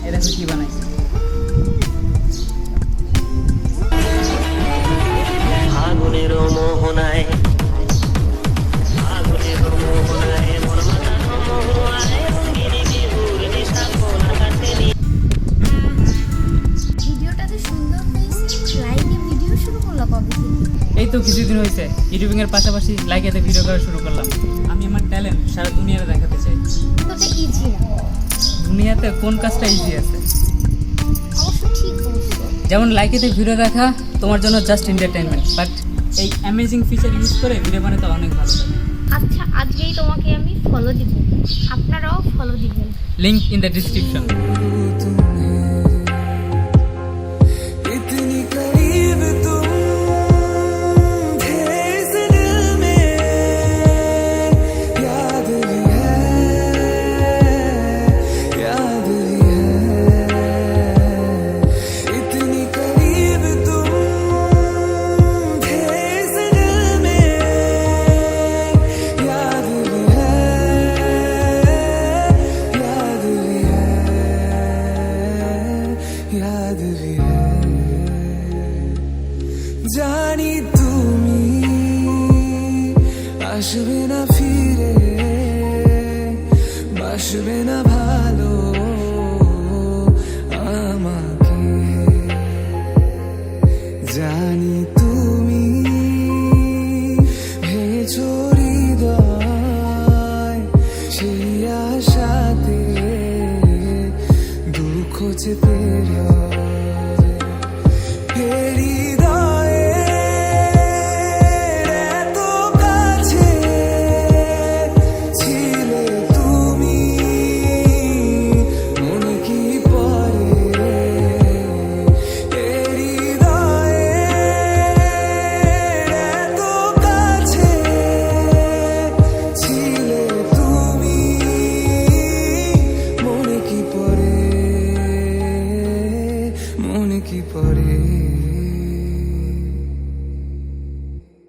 এ দেখো কি বানাইছে। আগুনের মোহনায় এই তো কিছুদিন হয়েছে ইউটিউবিং এর পাশাপাশি লাইকেতে ভিডিও করা শুরু করলাম। আমি আমার ট্যালেন্ট সারা দুনিয়াতে দেখাতে চাই। তো ইজি না, দুনিয়াতে কোন কাজটা ইজি আছে? অবশ্য ঠিক বলছো। যেমন লাইকেতে ভিডিও দেখা তোমার জন্য জাস্ট এন্টারটেইনমেন্ট, বাট এই অ্যামেজিং ফিচার ইউজ করে ভিডিও বানাতে অনেক ভালো লাগে। আচ্ছা, আজকেই তোমাকে আমি ফলো দিব, আপনারাও ফলো দিবেন। Link in the description. याद भी है জানি তুমি আসবে না ফিরে, বাসবে না ভালো আমাকে। জানি তুমি ভেঙেছো হৃদয়, সেই আশাতে দুঃখ চেপে মনে কি পড়ে